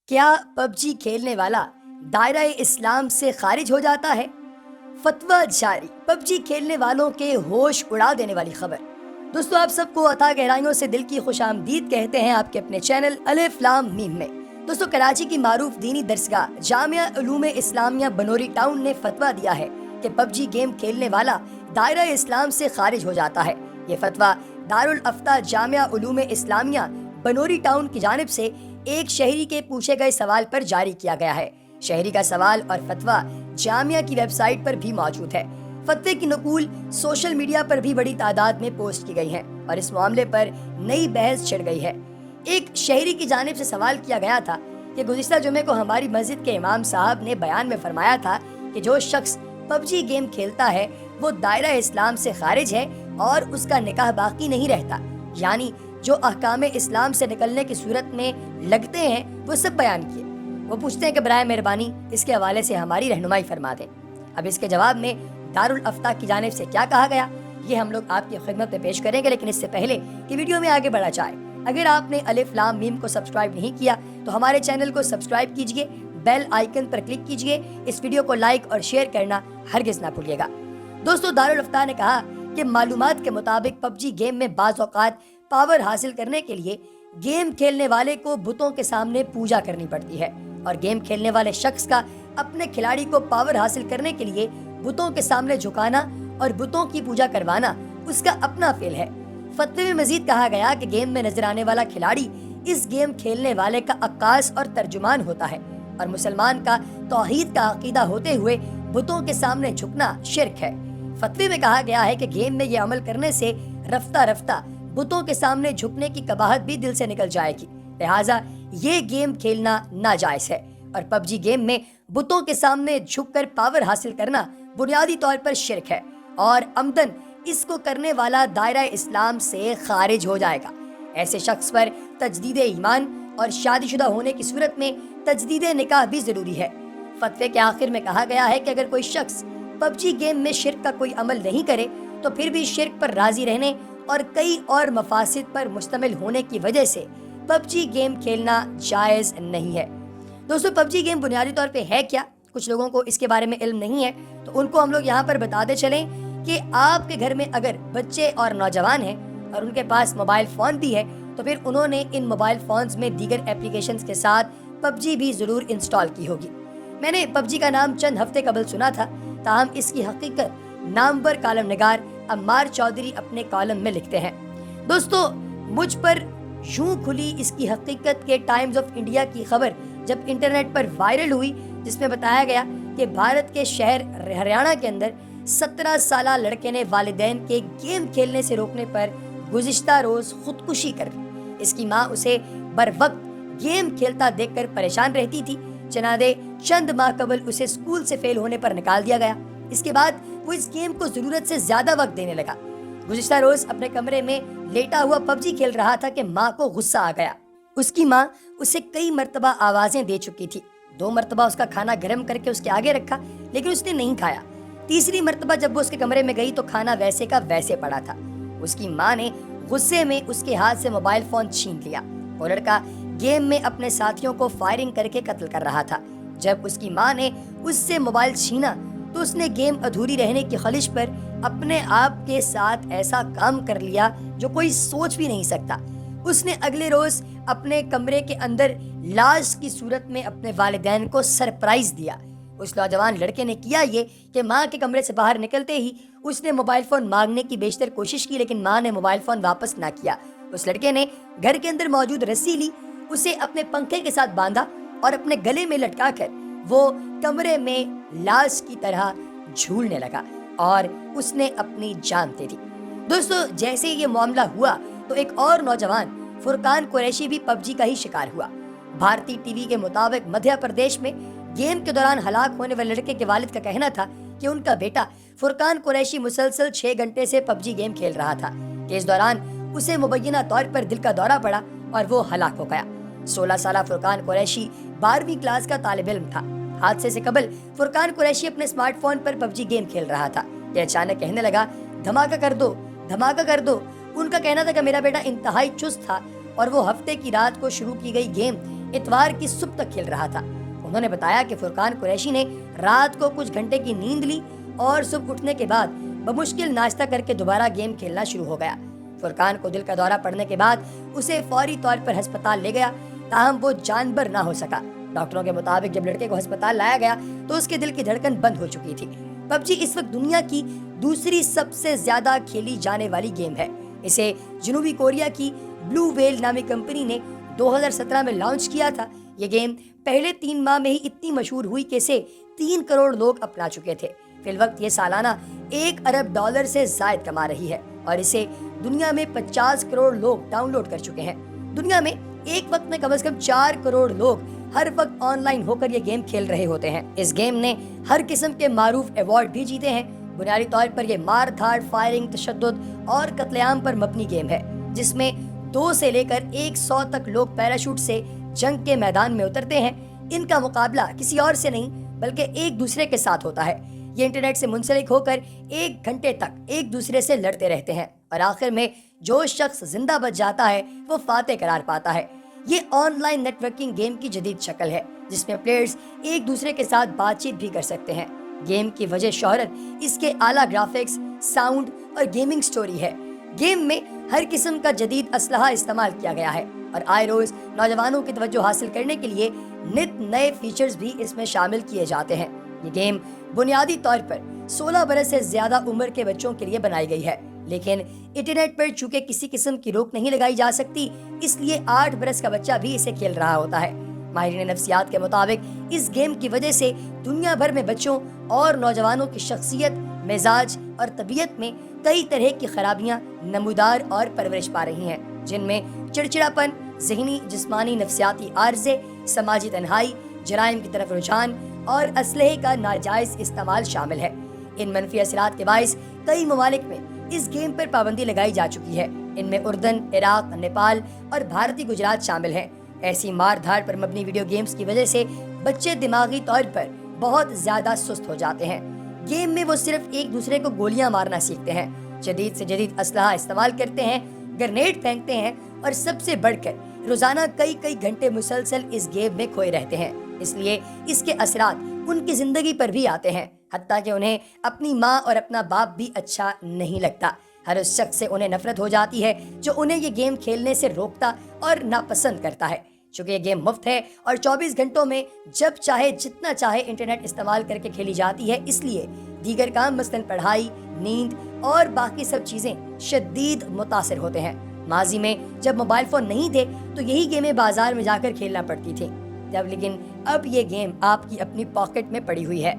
کیا پب جی کھیلنے والا دائرہ اسلام سے خارج ہو جاتا ہے؟ فتویٰ جاری، پب جی کھیلنے والوں کے ہوش اڑا دینے والی خبر۔ دوستو، آپ سب کو اتھا گہرائیوں سے دل کی خوش آمدید کہتے ہیں آپ کے اپنے چینل الف لام میم میں۔ دوستو، کراچی کی معروف دینی درسگاہ جامعہ علوم اسلامیہ بنوری ٹاؤن نے فتویٰ دیا ہے کہ پب جی گیم کھیلنے والا دائرہ اسلام سے خارج ہو جاتا ہے۔ یہ فتویٰ دارالافتاء جامعہ علوم اسلامیہ بنوری ٹاؤن کی جانب سے ایک شہری کے پوچھے گئے سوال پر جاری کیا گیا ہے۔ شہری کا سوال اور فتویٰ جامعہ کی ویب سائٹ پر بھی موجود ہے۔ فتوے کی نقول سوشل میڈیا پر بھی بڑی تعداد میں پوسٹ کی گئی ہیں اور اس معاملے پر نئی بحث چھڑ گئی ہے۔ ایک شہری کی جانب سے سوال کیا گیا تھا کہ گزشتہ جمعے کو ہماری مسجد کے امام صاحب نے بیان میں فرمایا تھا کہ جو شخص پب جی گیم کھیلتا ہے وہ دائرہ اسلام سے خارج ہے اور اس کا نکاح باقی نہیں رہتا، یعنی جو احکام اسلام سے نکلنے کی صورت میں لگتے ہیں وہ سب بیان کیے۔ وہ پوچھتے ہیں کہ برائے مہربانی اس کے حوالے سے ہماری رہنمائی فرما دیں۔ اب اس کے جواب میں دارالافتاء کی جانب سے کیا کہا گیا یہ ہم لوگ آپ کی خدمت میں پیش کریں گے، لیکن اس سے پہلے کہ ویڈیو میں آگے بڑھا جائے، اگر آپ نے الف لام میم کو سبسکرائب نہیں کیا تو ہمارے چینل کو سبسکرائب کیجئے، بیل آئیکن پر کلک کیجئے، اس ویڈیو کو لائک اور شیئر کرنا ہرگز نہ بھولیے گا۔ دوستو، دارالافتاء نے کہا کہ معلومات کے مطابق پب جی گیم میں بعض اوقات پاور حاصل کرنے کے لیے گیم کھیلنے والے کو بتوں کے سامنے پوجا کرنی پڑتی ہے، اور گیم کھیلنے والے شخص کا اپنے کھلاڑی کو پاور حاصل کرنے کے لیے بتوں کے سامنے جھکانا اور بتوں کی پوجا کروانا اس کا اپنا فعل ہے۔ فتوے میں مزید کہا گیا کہ گیم میں نظر آنے والا کھلاڑی اس گیم کھیلنے والے کا عکاس اور ترجمان ہوتا ہے، اور مسلمان کا توحید کا عقیدہ ہوتے ہوئے بتوں کے سامنے جھکنا شرک ہے۔ فتوے میں کہا گیا ہے کہ گیم میں یہ عمل کرنے سے رفتہ رفتہ بتوں کے سامنے جھکنے کی قباحت بھی دل سے نکل جائے گی، لہٰذا یہ گیم کھیلنا ناجائز ہے، اور پب جی گیم میں بتوں کے سامنے جھک کر پاور حاصل کرنا بنیادی طور پر شرک ہے، اور عمدن اس کو کرنے والا دائرہ اسلام سے خارج ہو جائے گا۔ ایسے شخص پر تجدید ایمان اور شادی شدہ ہونے کی صورت میں تجدید نکاح بھی ضروری ہے۔ فتوے کے آخر میں کہا گیا ہے کہ اگر کوئی شخص پب جی گیم میں شرک کا کوئی عمل نہیں کرے تو پھر بھی شرک پر راضی رہنے اور کئی اور مفاسد پر مشتمل ہونے کی وجہ سے پب جی گیم کھیلنا جائز نہیں ہے۔ دوستو، پب جی گیم بنیادی طور پہ ہے کیا؟ کچھ لوگوں کو اس کے بارے میں علم نہیں ہے، تو ان کو ہم لوگ یہاں پر بتاتے چلیں کہ آپ کے گھر میں اگر بچے اور نوجوان ہیں اور ان کے پاس موبائل فون بھی ہے تو پھر انہوں نے ان موبائل فونز میں دیگر اپلیکیشنز کے ساتھ پب جی بھی ضرور انسٹال کی ہوگی۔ میں نے پب جی کا نام چند ہفتے قبل سنا تھا، تاہم اس کی حقیقت نامور کالم نگار عمار چودھری اپنے کالم میں لکھتے ہیں۔ دوستو، مجھ پر یوں کھلی اس کی حقیقت کے ٹائمز آف انڈیا کی خبر جب انٹرنیٹ پر وائرل ہوئی، جس میں بتایا گیا کہ بھارت کے شہر ہریانہ کے اندر 17 سالہ لڑکے نے والدین کے گیم کھیلنے سے روکنے پر گزشتہ روز خودکشی کر لی۔ اس کی ماں اسے بر وقت گیم کھیلتا دیکھ کر پریشان رہتی تھی، چنانچہ چند ماہ قبل اسے اسکول سے فیل ہونے پر نکال دیا گیا۔ اس کے بعد وہ اس گیم کو ضرورت سے زیادہ وقت دینے لگا۔ گزشتہ روز اپنے کمرے میں لیٹا ہوا پب جی کھیل رہا تھا کہ ماں کو غصہ آ گیا۔ اس کی ماں اسے کئی مرتبہ آوازیں دے چکی تھی، 2 مرتبہ اس کا کھانا گرم کر کے اس کے آگے رکھا لیکن اس نے نہیں کھایا۔ تیسری مرتبہ جب وہ اس کے کمرے میں گئی تو کھانا ویسے کا ویسے پڑا تھا۔ اس کی ماں نے غصے میں اس کے ہاتھ سے موبائل فون چھین لیا۔ وہ لڑکا گیم میں اپنے ساتھیوں کو فائرنگ کر کے قتل کر رہا تھا۔ جب اس کی ماں نے اس سے موبائل چھینا تو اس نے گیم ادھوری رہنے کی خلش پر اپنے آپ کے ساتھ ایسا کام کر لیا جو کوئی سوچ بھی نہیں سکتا۔ اس نے اگلے روز اپنے کمرے کے اندر لاش کی صورت میں اپنے والدین کو سرپرائز دیا۔ اس نوجوان لڑکے نے کیا یہ کہ ماں کے کمرے سے باہر نکلتے ہی اس نے موبائل فون مانگنے کی بیشتر کوشش کی، لیکن ماں نے موبائل فون واپس نہ کیا۔ اس لڑکے نے گھر کے اندر موجود رسی لی، اسے اپنے پنکھے کے ساتھ باندھا اور اپنے گلے میں لٹکا کر وہ کمرے میں لاش کی طرح جھولنے لگا اور اس نے اپنی جان دے دی۔ دوستو، جیسے یہ معاملہ ہوا تو ایک اور نوجوان فرقان قریشی بھی پب جی کا ہی شکار ہوا۔ بھارتی ٹی وی کے مطابق مدھیہ پردیش میں گیم کے دوران ہلاک ہونے والے لڑکے کے والد کا کہنا تھا کہ ان کا بیٹا فرقان قریشی مسلسل 6 گھنٹے سے پب جی گیم کھیل رہا تھا کہ اس دوران اسے مبینہ طور پر دل کا دورہ پڑا اور وہ ہلاک ہو گیا۔ 16 سالہ فرقان قریشی 12ویں کلاس کا طالب علم تھا۔ حادثے سے قبل فرقان قریشی اپنے اسمارٹ فون پر پب جی گیم کھیل رہا تھا کہ اچانک کہنے لگا، دھماکہ کر دو، دھماکہ کر دو۔ ان کا کہنا تھا کہ میرا بیٹا انتہائی چست تھا اور وہ ہفتے کی رات کو شروع کی گئی گیم اتوار کی صبح تک کھیل رہا تھا۔ انہوں نے بتایا کہ فرقان قریشی نے رات کو کچھ گھنٹے کی نیند لی اور صبح اٹھنے کے بعد بمشکل ناشتہ کر کے دوبارہ گیم کھیلنا شروع ہو گیا۔ فرقان کو دل کا دورہ پڑنے کے بعد اسے فوری طور پر ہسپتال لے گیا، تاہم وہ جان بر نہ ہو سکا۔ ڈاکٹروں کے مطابق جب لڑکے کو ہسپتال لایا گیا تو اس کے دل کی دھڑکن بند ہو چکی تھی۔ پب جی اس وقت دنیا کی دوسری سب سے زیادہ کھیلی جانے والی گیم ہے۔ اسے جنوبی کوریا کی بلو ویل نامی کمپنی نے 2017 میں لانچ کیا تھا۔ یہ گیم پہلے 3 ماہ میں ہی اتنی مشہور ہوئی کہ اسے 3 کروڑ لوگ اپنا چکے تھے۔ فی الوقت یہ سالانہ $1 ارب سے زائد کما رہی ہے اور اسے دنیا میں 50 کروڑ لوگ ڈاؤن لوڈ کر چکے ہیں۔ دنیا میں ایک وقت میں کم از کم 4 کروڑ لوگ ہر وقت آن لائن ہو کر یہ گیم کھیل رہے ہوتے ہیں۔ اس گیم نے ہر قسم کے معروف ایوارڈ بھی جیتے ہیں۔ بنیادی طور پر یہ مار دھاڑ، فائرنگ، تشدد اور قتل عام پر مبنی گیم ہے، جس میں 2 سے لے کر 100 تک لوگ پیراشوٹ سے جنگ کے میدان میں اترتے ہیں۔ ان کا مقابلہ کسی اور سے نہیں بلکہ ایک دوسرے کے ساتھ ہوتا ہے۔ یہ انٹرنیٹ سے منسلک ہو کر 1 گھنٹے تک ایک دوسرے سے لڑتے رہتے ہیں اور آخر میں جو شخص زندہ بچ جاتا ہے وہ فاتح قرار پاتا ہے۔ یہ online networking game کی جدید شکل ہے، جس میں پلیئرز ایک دوسرے کے ساتھ بات چیت بھی کر سکتے ہیں۔ گیم کی وجہ شہرت اس کے اعلیٰ گرافکس، ساؤنڈ اور گیمنگ سٹوری ہے۔ گیم میں ہر قسم کا جدید اسلحہ استعمال کیا گیا ہے اور آئے روز نوجوانوں کی توجہ حاصل کرنے کے لیے نت نئے فیچرز بھی اس میں شامل کیے جاتے ہیں۔ یہ گیم بنیادی طور پر 16 برس سے زیادہ عمر کے بچوں کے لیے بنائی گئی ہے، لیکن انٹرنیٹ پر چونکہ کسی قسم کی روک نہیں لگائی جا سکتی، اس لیے 8 برس کا بچہ بھی اسے کھیل رہا ہوتا ہے۔ ماہرین نفسیات کے مطابق اس گیم کی وجہ سے دنیا بھر میں بچوں اور نوجوانوں کی شخصیت، مزاج اور طبیعت میں کئی طرح کی خرابیاں نمودار اور پرورش پا رہی ہیں، جن میں چڑچڑاپن، ذہنی جسمانی نفسیاتی عارضے، سماجی تنہائی، جرائم کی طرف رجحان اور اسلحے کا ناجائز استعمال شامل ہے۔ ان منفی اثرات کے باعث کئی ممالک میں اس گیم پر پابندی لگائی جا چکی ہے۔ ان میں اردن، عراق، نیپال اور بھارتی گجرات شامل ہیں۔ ایسی مار دھاڑ پر مبنی ویڈیو گیمز کی وجہ سے بچے دماغی طور پر بہت زیادہ سست ہو جاتے ہیں۔ گیم میں وہ صرف ایک دوسرے کو گولیاں مارنا سیکھتے ہیں، جدید سے جدید اسلحہ استعمال کرتے ہیں، گرنیڈ پھینکتے ہیں اور سب سے بڑھ کر روزانہ کئی گھنٹے مسلسل اس گیم میں کھوئے رہتے ہیں۔ اس لیے اس کے اثرات ان کی زندگی پر بھی آتے ہیں، حتیٰ کہ انہیں اپنی ماں اور اپنا باپ بھی اچھا نہیں لگتا۔ ہر اس شخص سے انہیں نفرت ہو جاتی ہے جو انہیں یہ گیم کھیلنے سے روکتا اور ناپسند کرتا ہے۔ چونکہ یہ گیم مفت ہے اور 24 گھنٹوں میں جب چاہے جتنا چاہے انٹرنیٹ استعمال کر کے کھیلی جاتی ہے، اس لیے دیگر کام مثلاً پڑھائی، نیند اور باقی سب چیزیں شدید متاثر ہوتے ہیں۔ ماضی میں جب موبائل فون نہیں تھے تو یہی گیمیں بازار میں جا کر کھیلنا پڑتی تھیں، لیکن اب یہ گیم آپ کی اپنی پاکٹ میں پڑی ہوئی ہے۔